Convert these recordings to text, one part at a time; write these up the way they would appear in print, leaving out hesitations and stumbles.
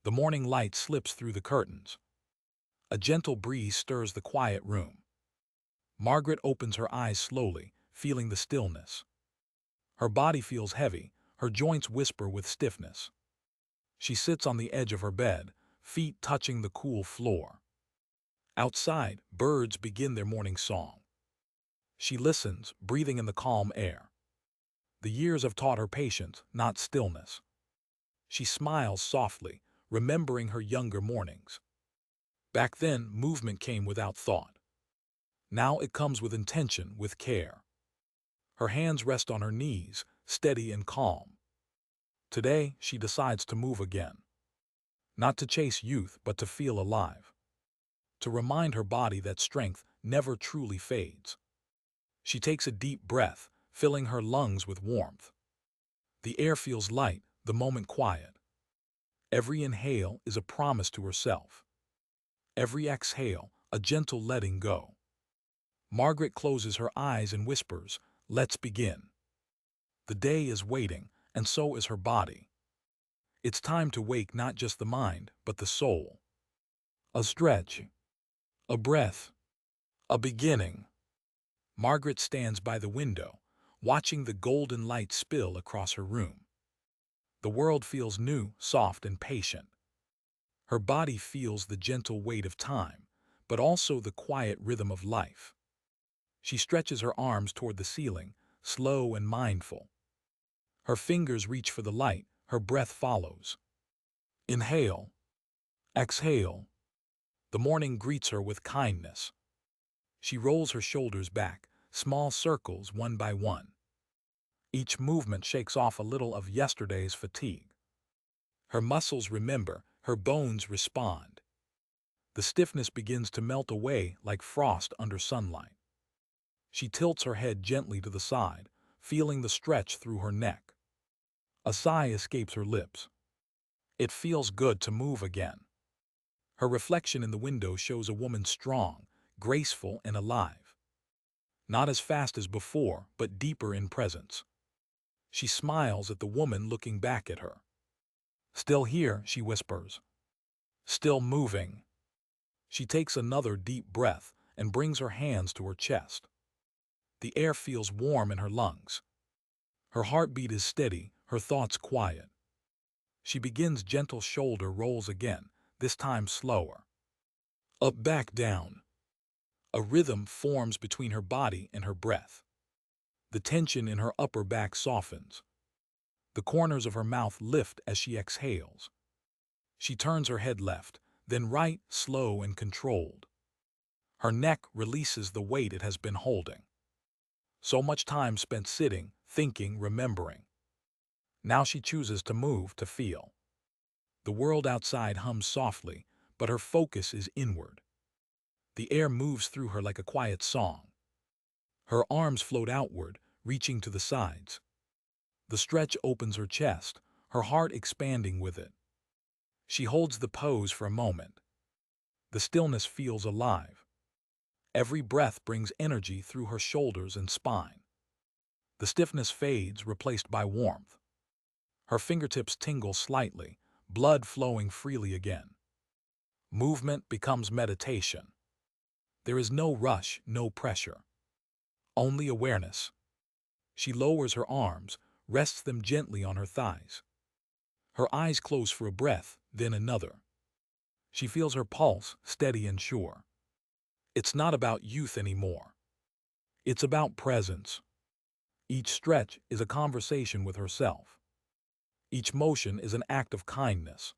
The morning light slips through the curtains. A gentle breeze stirs the quiet room. Margaret opens her eyes slowly, feeling the stillness. Her body feels heavy, her joints whisper with stiffness. She sits on the edge of her bed, feet touching the cool floor. Outside, birds begin their morning song. She listens, breathing in the calm air. The years have taught her patience, not stillness. She smiles softly, remembering her younger mornings. Back then, movement came without thought. Now it comes with intention, with care. Her hands rest on her knees, steady and calm. Today, she decides to move again. Not to chase youth, but to feel alive. To remind her body that strength never truly fades. She takes a deep breath, filling her lungs with warmth. The air feels light, the moment quiet. Every inhale is a promise to herself. Every exhale, a gentle letting go. Margaret closes her eyes and whispers, "Let's begin." The day is waiting, and so is her body. It's time to wake not just the mind, but the soul. A stretch, a breath, a beginning. Margaret stands by the window, watching the golden light spill across her room. The world feels new, soft, and patient. Her body feels the gentle weight of time, but also the quiet rhythm of life. She stretches her arms toward the ceiling, slow and mindful. Her fingers reach for the light, her breath follows. Inhale. Exhale. The morning greets her with kindness. She rolls her shoulders back, small circles one by one. Each movement shakes off a little of yesterday's fatigue. Her muscles remember, her bones respond. The stiffness begins to melt away like frost under sunlight. She tilts her head gently to the side, feeling the stretch through her neck. A sigh escapes her lips. It feels good to move again. Her reflection in the window shows a woman strong, graceful, and alive. Not as fast as before, but deeper in presence. She smiles at the woman looking back at her. "Still here," she whispers. "Still moving." She takes another deep breath and brings her hands to her chest. The air feels warm in her lungs. Her heartbeat is steady, her thoughts quiet. She begins gentle shoulder rolls again, this time slower. Up, back, down. A rhythm forms between her body and her breath. The tension in her upper back softens. The corners of her mouth lift as she exhales. She turns her head left, then right, slow and controlled. Her neck releases the weight it has been holding. So much time spent sitting, thinking, remembering. Now she chooses to move, to feel. The world outside hums softly, but her focus is inward. The air moves through her like a quiet song. Her arms float outward, reaching to the sides. The stretch opens her chest, her heart expanding with it. She holds the pose for a moment. The stillness feels alive. Every breath brings energy through her shoulders and spine. The stiffness fades, replaced by warmth. Her fingertips tingle slightly, blood flowing freely again. Movement becomes meditation. There is no rush, no pressure. Only awareness. She lowers her arms, rests them gently on her thighs. Her eyes close for a breath, then another. She feels her pulse, steady and sure. It's not about youth anymore. It's about presence. Each stretch is a conversation with herself. Each motion is an act of kindness.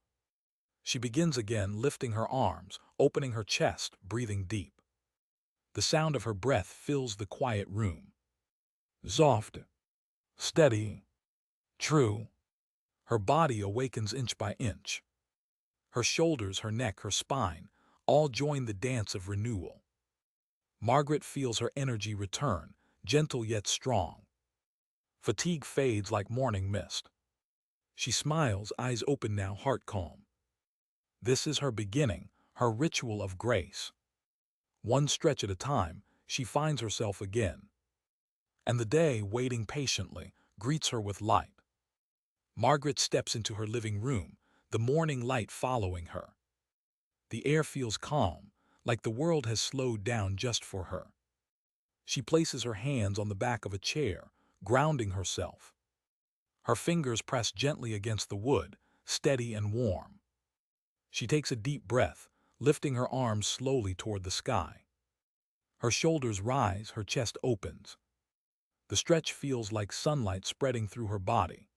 She begins again, lifting her arms, opening her chest, breathing deep. The sound of her breath fills the quiet room. Soft, steady, true. Her body awakens inch by inch. Her shoulders, her neck, her spine, all join the dance of renewal. Margaret feels her energy return, gentle yet strong. Fatigue fades like morning mist. She smiles, eyes open now, heart calm. This is her beginning, her ritual of grace. One stretch at a time, she finds herself again. And the day, waiting patiently, greets her with light. Margaret steps into her living room, the morning light following her. The air feels calm, like the world has slowed down just for her. She places her hands on the back of a chair, grounding herself. Her fingers press gently against the wood, steady and warm. She takes a deep breath, lifting her arms slowly toward the sky. Her shoulders rise, her chest opens. The stretch feels like sunlight spreading through her body.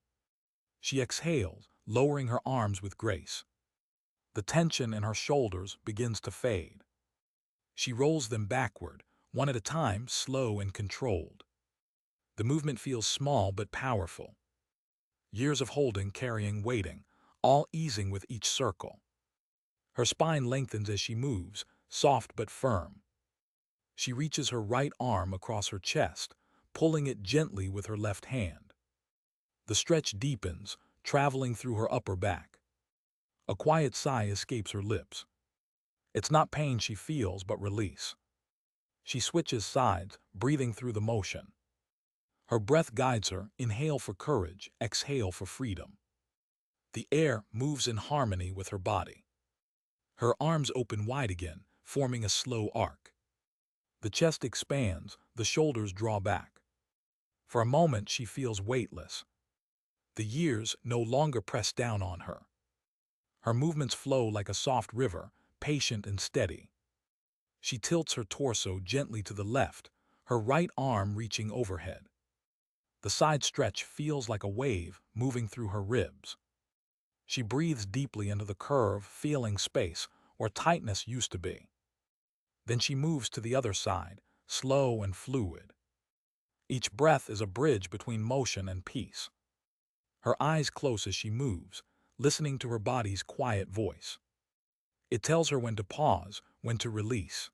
She exhales, lowering her arms with grace. The tension in her shoulders begins to fade. She rolls them backward, one at a time, slow and controlled. The movement feels small but powerful. Years of holding, carrying, waiting, all easing with each circle. Her spine lengthens as she moves, soft but firm. She reaches her right arm across her chest, pulling it gently with her left hand. The stretch deepens, traveling through her upper back. A quiet sigh escapes her lips. It's not pain she feels, but release. She switches sides, breathing through the motion. Her breath guides her, inhale for courage, exhale for freedom. The air moves in harmony with her body. Her arms open wide again, forming a slow arc. The chest expands, the shoulders draw back. For a moment she feels weightless. The years no longer press down on her. Her movements flow like a soft river, patient and steady. She tilts her torso gently to the left, her right arm reaching overhead. The side stretch feels like a wave moving through her ribs. She breathes deeply into the curve, feeling space where tightness used to be. Then she moves to the other side, slow and fluid. Each breath is a bridge between motion and peace. Her eyes close as she moves, listening to her body's quiet voice. It tells her when to pause, when to release.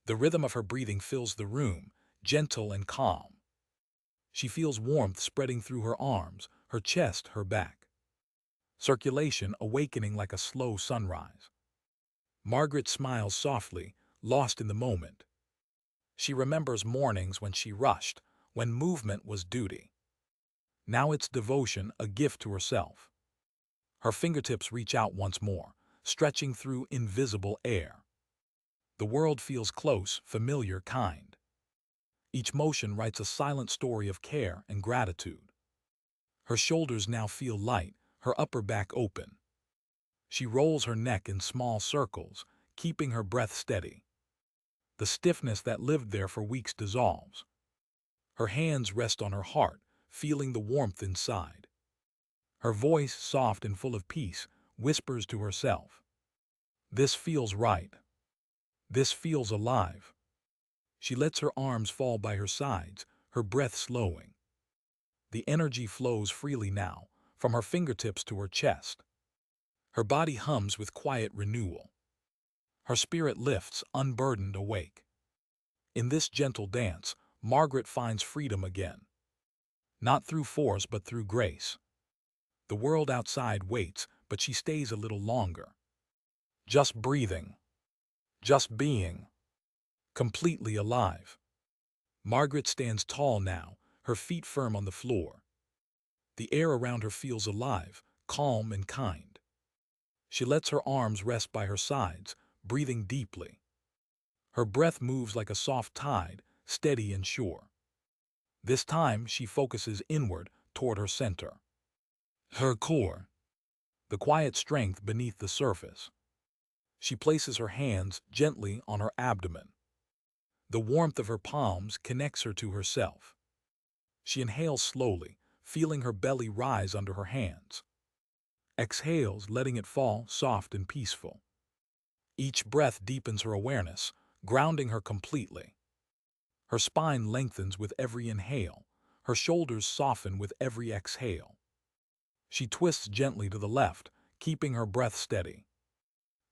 The rhythm of her breathing fills the room, gentle and calm. She feels warmth spreading through her arms, her chest, her back. Circulation awakening like a slow sunrise. Margaret smiles softly, lost in the moment. She remembers mornings when she rushed, when movement was duty. Now it's devotion, a gift to herself. Her fingertips reach out once more, stretching through invisible air. The world feels close, familiar, kind. Each motion writes a silent story of care and gratitude. Her shoulders now feel light, her upper back open. She rolls her neck in small circles, keeping her breath steady. The stiffness that lived there for weeks dissolves. Her hands rest on her heart, feeling the warmth inside. Her voice, soft and full of peace, whispers to herself. This feels right. This feels alive. She lets her arms fall by her sides, her breath slowing. The energy flows freely now, from her fingertips to her chest. Her body hums with quiet renewal. Her spirit lifts, unburdened, awake. In this gentle dance, Margaret finds freedom again. Not through force, but through grace. The world outside waits, but she stays a little longer. Just breathing. Just being. Completely alive. Margaret stands tall now, her feet firm on the floor. The air around her feels alive, calm and kind. She lets her arms rest by her sides, breathing deeply. Her breath moves like a soft tide, steady and sure. This time she focuses inward toward her center. Her core. The quiet strength beneath the surface. She places her hands gently on her abdomen. The warmth of her palms connects her to herself. She inhales slowly, feeling her belly rise under her hands. Exhales, letting it fall, soft and peaceful. Each breath deepens her awareness, grounding her completely. Her spine lengthens with every inhale, her shoulders soften with every exhale. She twists gently to the left, keeping her breath steady.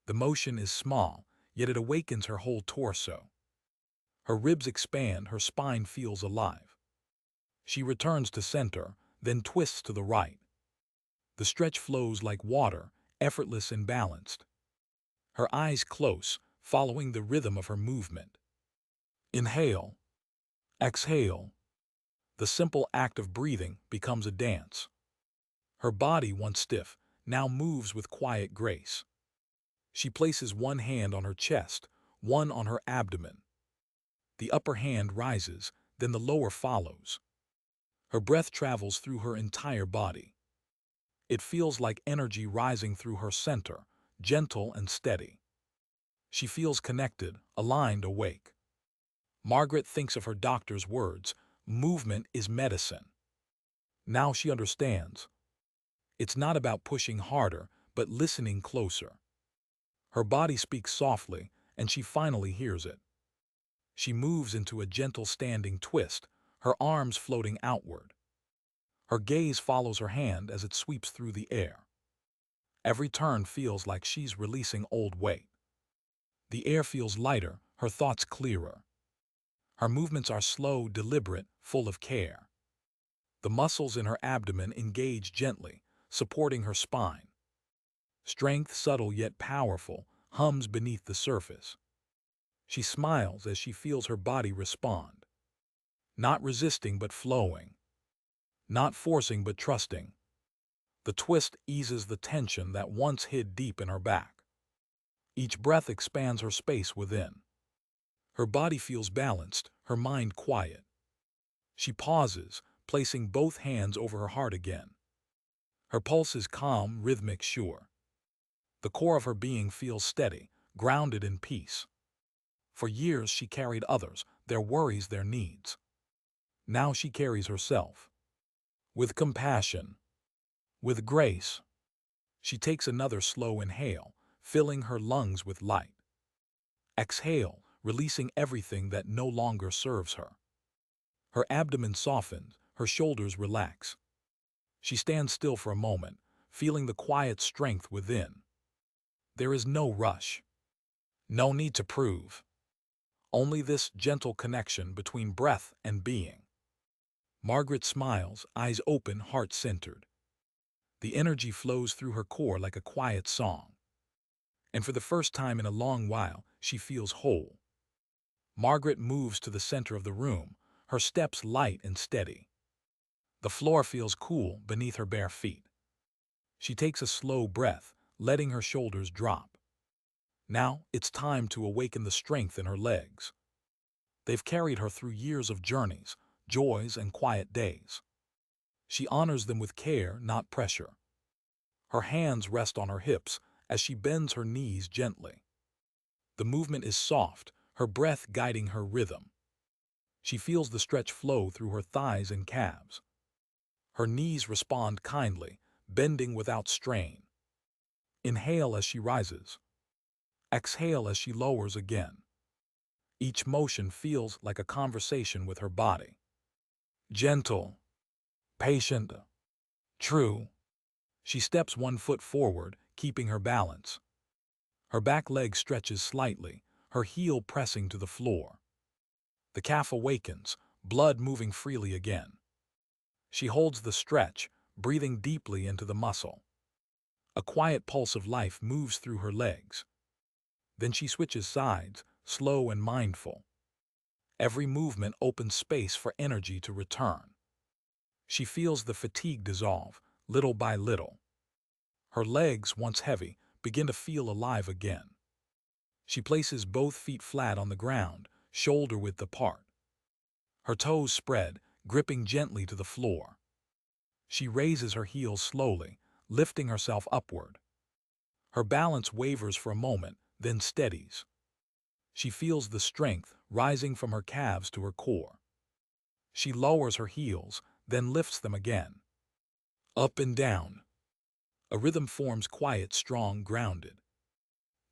The motion is small, yet it awakens her whole torso. Her ribs expand, her spine feels alive. She returns to center, then twists to the right. The stretch flows like water, effortless and balanced. Her eyes close, following the rhythm of her movement. Inhale. Exhale. The simple act of breathing becomes a dance. Her body, once stiff, now moves with quiet grace. She places one hand on her chest, one on her abdomen. The upper hand rises, then the lower follows. Her breath travels through her entire body. It feels like energy rising through her center, gentle and steady. She feels connected, aligned, awake. Margaret thinks of her doctor's words, "Movement is medicine." Now she understands. It's not about pushing harder, but listening closer. Her body speaks softly, and she finally hears it. She moves into a gentle standing twist, her arms floating outward. Her gaze follows her hand as it sweeps through the air. Every turn feels like she's releasing old weight. The air feels lighter, her thoughts clearer. Her movements are slow, deliberate, full of care. The muscles in her abdomen engage gently, supporting her spine. Strength, subtle yet powerful, hums beneath the surface. She smiles as she feels her body respond. Not resisting but flowing. Not forcing but trusting. The twist eases the tension that once hid deep in her back. Each breath expands her space within. Her body feels balanced, her mind quiet. She pauses, placing both hands over her heart again. Her pulse is calm, rhythmic, sure. The core of her being feels steady, grounded in peace. For years she carried others, their worries, their needs. Now she carries herself. With compassion, with grace. She takes another slow inhale, filling her lungs with light. Exhale, releasing everything that no longer serves her. Her abdomen softens, her shoulders relax. She stands still for a moment, feeling the quiet strength within. There is no rush. No need to prove. Only this gentle connection between breath and being. Margaret smiles, eyes open, heart centered. The energy flows through her core like a quiet song. And for the first time in a long while, she feels whole. Margaret moves to the center of the room, her steps light and steady. The floor feels cool beneath her bare feet. She takes a slow breath, letting her shoulders drop. Now it's time to awaken the strength in her legs. They've carried her through years of journeys, joys, and quiet days. She honors them with care, not pressure. Her hands rest on her hips as she bends her knees gently. The movement is soft, her breath guiding her rhythm. She feels the stretch flow through her thighs and calves. Her knees respond kindly, bending without strain. Inhale as she rises. Exhale as she lowers again. Each motion feels like a conversation with her body. Gentle, patient, true. She steps one foot forward, keeping her balance. Her back leg stretches slightly, her heel pressing to the floor. The calf awakens, blood moving freely again. She holds the stretch, breathing deeply into the muscle. A quiet pulse of life moves through her legs. Then she switches sides, slow and mindful. Every movement opens space for energy to return. She feels the fatigue dissolve, little by little. Her legs, once heavy, begin to feel alive again. She places both feet flat on the ground, shoulder width apart. Her toes spread, gripping gently to the floor. She raises her heels slowly, lifting herself upward. Her balance wavers for a moment, then steadies. She feels the strength rising from her calves to her core. She lowers her heels, then lifts them again. Up and down. A rhythm forms, quiet, strong, grounded.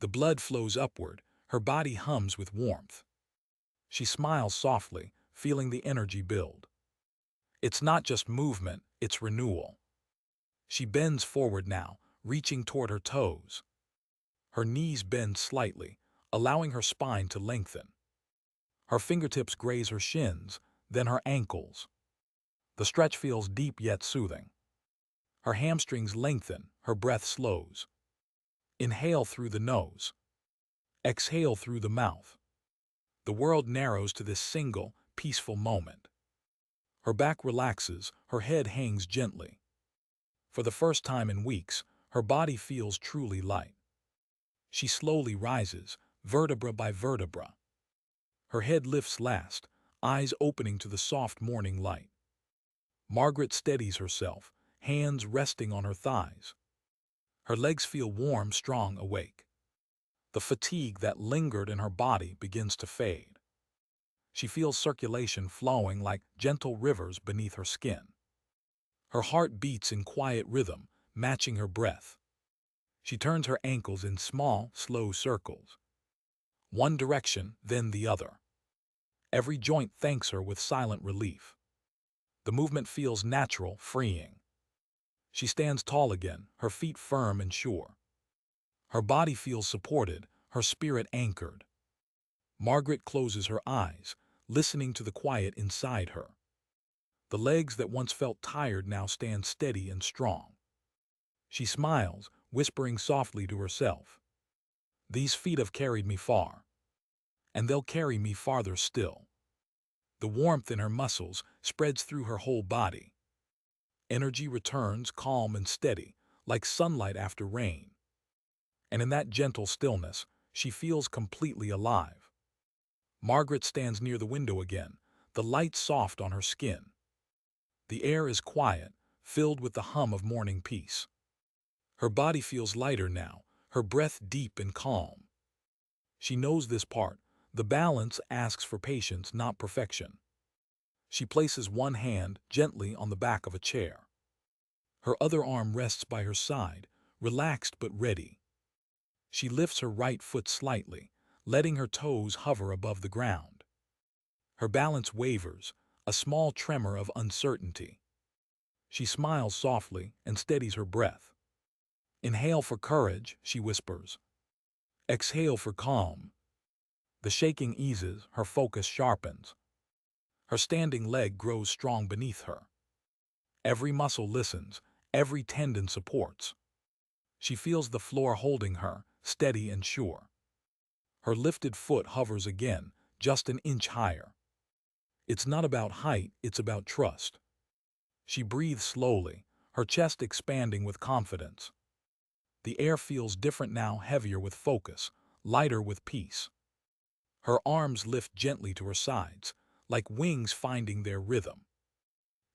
The blood flows upward, her body hums with warmth. She smiles softly, feeling the energy build. It's not just movement, it's renewal. She bends forward now, reaching toward her toes. Her knees bend slightly, allowing her spine to lengthen. Her fingertips graze her shins, then her ankles. The stretch feels deep yet soothing. Her hamstrings lengthen, her breath slows. Inhale through the nose. Exhale through the mouth. The world narrows to this single, peaceful moment. Her back relaxes, her head hangs gently. For the first time in weeks, Her body feels truly light. She slowly rises, vertebra by vertebra. Her head lifts last, eyes opening to the soft morning light. Margaret steadies herself, hands resting on her thighs. Her legs feel warm, strong, awake. The fatigue that lingered in her body begins to fade. She feels circulation flowing like gentle rivers beneath her skin. Her heart beats in quiet rhythm, matching her breath. She turns her ankles in small, slow circles. One direction, then the other. Every joint thanks her with silent relief. The movement feels natural, freeing. She stands tall again, her feet firm and sure. Her body feels supported, her spirit anchored. Margaret closes her eyes, listening to the quiet inside her. The legs that once felt tired now stand steady and strong. She smiles, whispering softly to herself, "These feet have carried me far, and they'll carry me farther still." The warmth in her muscles spreads through her whole body. Energy returns, calm and steady, like sunlight after rain. And in that gentle stillness, she feels completely alive. Margaret stands near the window again, the light soft on her skin. The air is quiet, filled with the hum of morning peace. Her body feels lighter now, her breath deep and calm. She knows this part. The balance asks for patience, not perfection. She places one hand gently on the back of a chair. Her other arm rests by her side, relaxed but ready. She lifts her right foot slightly, letting her toes hover above the ground. Her balance wavers, a small tremor of uncertainty. She smiles softly and steadies her breath. "Inhale for courage," she whispers. "Exhale for calm." The shaking eases, her focus sharpens. Her standing leg grows strong beneath her. Every muscle listens, every tendon supports. She feels the floor holding her, steady and sure. Her lifted foot hovers again, just an inch higher. It's not about height, it's about trust. She breathes slowly, her chest expanding with confidence. The air feels different now, heavier with focus, lighter with peace. Her arms lift gently to her sides, like wings finding their rhythm.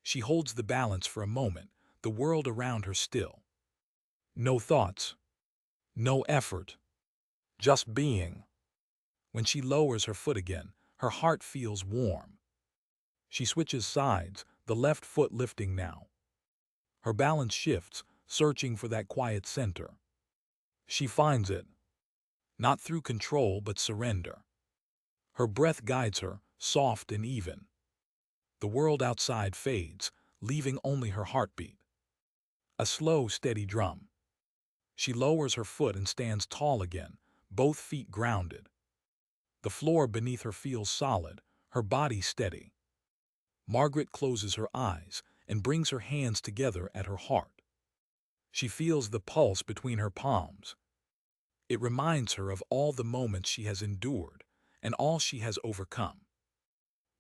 She holds the balance for a moment, the world around her still. No thoughts, no effort, just being. When she lowers her foot again, her heart feels warm. She switches sides, the left foot lifting now. Her balance shifts, searching for that quiet center. She finds it, not through control but surrender. Her breath guides her, soft and even. The world outside fades, leaving only her heartbeat. A slow, steady drum. She lowers her foot and stands tall again, both feet grounded. The floor beneath her feels solid, her body steady. Margaret closes her eyes and brings her hands together at her heart. She feels the pulse between her palms. It reminds her of all the moments she has endured and all she has overcome.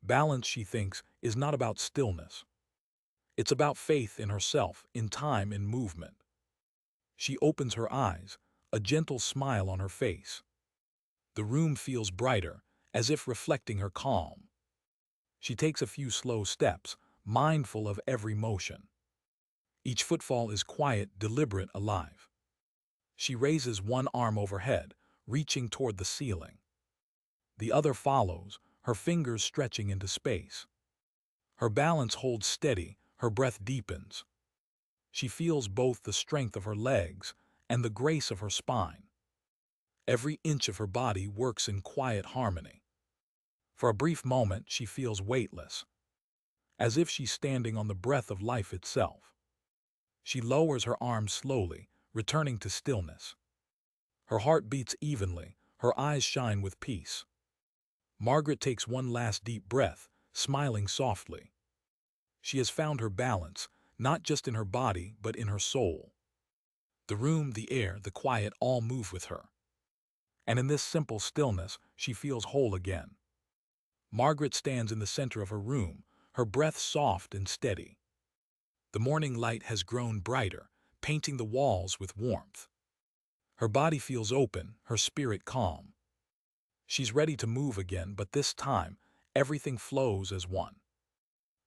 Balance, she thinks, is not about stillness. It's about faith in herself, in time, in movement. She opens her eyes, a gentle smile on her face. The room feels brighter, as if reflecting her calm. She takes a few slow steps, mindful of every motion. Each footfall is quiet, deliberate, alive. She raises one arm overhead, reaching toward the ceiling. The other follows, her fingers stretching into space. Her balance holds steady, her breath deepens. She feels both the strength of her legs and the grace of her spine. Every inch of her body works in quiet harmony. For a brief moment, she feels weightless, as if she's standing on the breath of life itself. She lowers her arms slowly, returning to stillness. Her heart beats evenly, her eyes shine with peace. Margaret takes one last deep breath, smiling softly. She has found her balance, not just in her body, but in her soul. The room, the air, the quiet all move with her. And in this simple stillness, she feels whole again. Margaret stands in the center of her room, her breath soft and steady. The morning light has grown brighter, painting the walls with warmth. Her body feels open, her spirit calm. She's ready to move again, but this time, everything flows as one.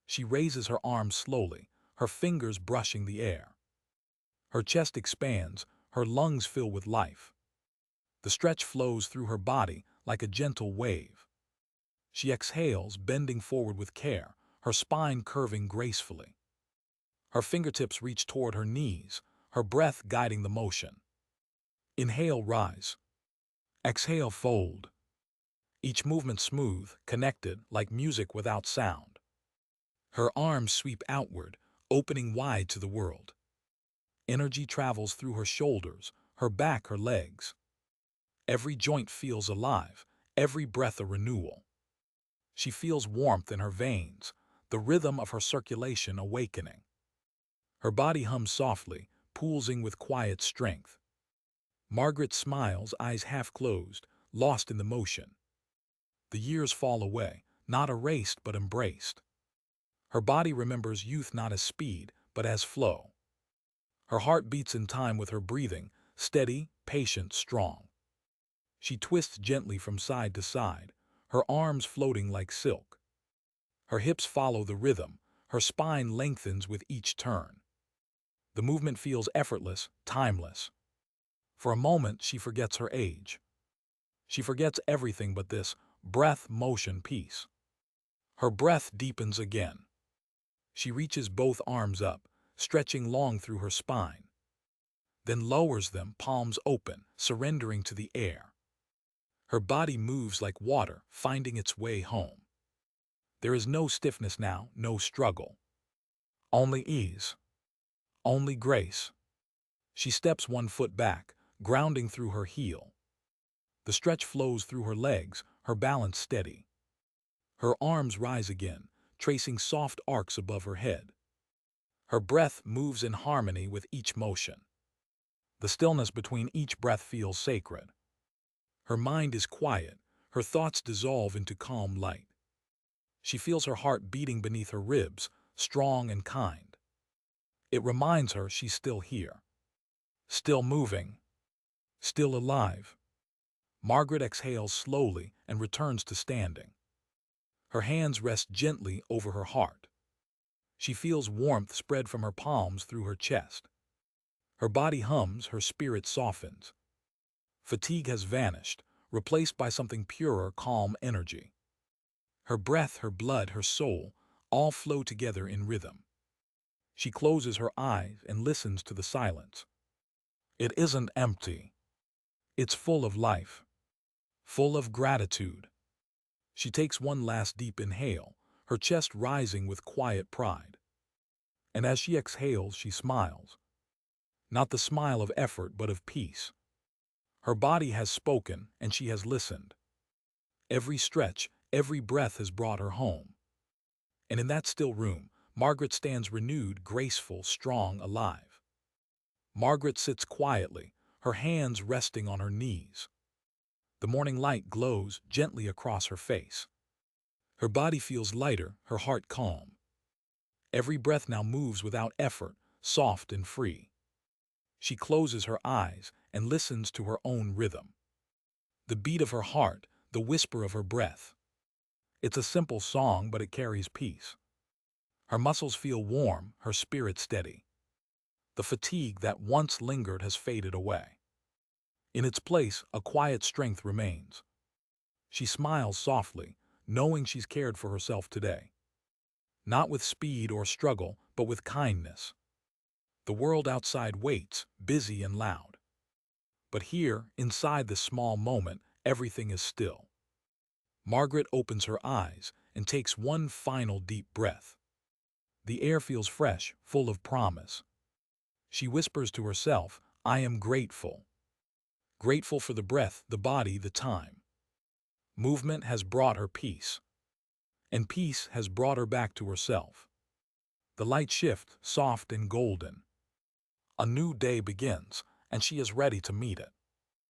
She raises her arms slowly, her fingers brushing the air. Her chest expands, her lungs fill with life. The stretch flows through her body like a gentle wave. She exhales, bending forward with care, her spine curving gracefully. Her fingertips reach toward her knees, her breath guiding the motion. Inhale, rise. Exhale, fold. Each movement smooth, connected, like music without sound. Her arms sweep outward, opening wide to the world. Energy travels through her shoulders, her back, her legs. Every joint feels alive, every breath a renewal. She feels warmth in her veins, the rhythm of her circulation awakening. Her body hums softly, pulsing with quiet strength. Margaret smiles, eyes half closed, lost in the motion. The years fall away, not erased but embraced. Her body remembers youth not as speed, but as flow. Her heart beats in time with her breathing, steady, patient, strong. She twists gently from side to side, her arms floating like silk. Her hips follow the rhythm, her spine lengthens with each turn. The movement feels effortless, timeless. For a moment, she forgets her age. She forgets everything but this breath, motion, peace. Her breath deepens again. She reaches both arms up, stretching long through her spine. Then lowers them, palms open, surrendering to the air. Her body moves like water, finding its way home. There is no stiffness now, no struggle. Only ease. Only grace. She steps one foot back, grounding through her heel. The stretch flows through her legs, her balance steady. Her arms rise again, tracing soft arcs above her head. Her breath moves in harmony with each motion. The stillness between each breath feels sacred. Her mind is quiet, her thoughts dissolve into calm light. She feels her heart beating beneath her ribs, strong and kind. It reminds her she's still here. Still moving. Still alive. Margaret exhales slowly and returns to standing. Her hands rest gently over her heart. She feels warmth spread from her palms through her chest. Her body hums, her spirit softens. Fatigue has vanished, replaced by something purer, calm energy. Her breath, her blood, her soul, all flow together in rhythm. She closes her eyes and listens to the silence. It isn't empty. It's full of life. Full of gratitude. She takes one last deep inhale, her chest rising with quiet pride. And as she exhales, she smiles. Not the smile of effort, but of peace. Her body has spoken, and she has listened. Every stretch, every breath has brought her home. And in that still room, Margaret stands renewed, graceful, strong, alive. Margaret sits quietly, her hands resting on her knees. The morning light glows gently across her face. Her body feels lighter, her heart calm. Every breath now moves without effort, soft and free. She closes her eyes and listens to her own rhythm. The beat of her heart, the whisper of her breath. It's a simple song, but it carries peace. Her muscles feel warm, her spirit steady. The fatigue that once lingered has faded away. In its place, a quiet strength remains. She smiles softly, knowing she's cared for herself today. Not with speed or struggle, but with kindness. The world outside waits, busy and loud. But here, inside this small moment, everything is still. Margaret opens her eyes and takes one final deep breath. The air feels fresh, full of promise. She whispers to herself, I am grateful. Grateful for the breath, the body, the time. Movement has brought her peace. And peace has brought her back to herself. The light shifts, soft and golden. A new day begins, and she is ready to meet it.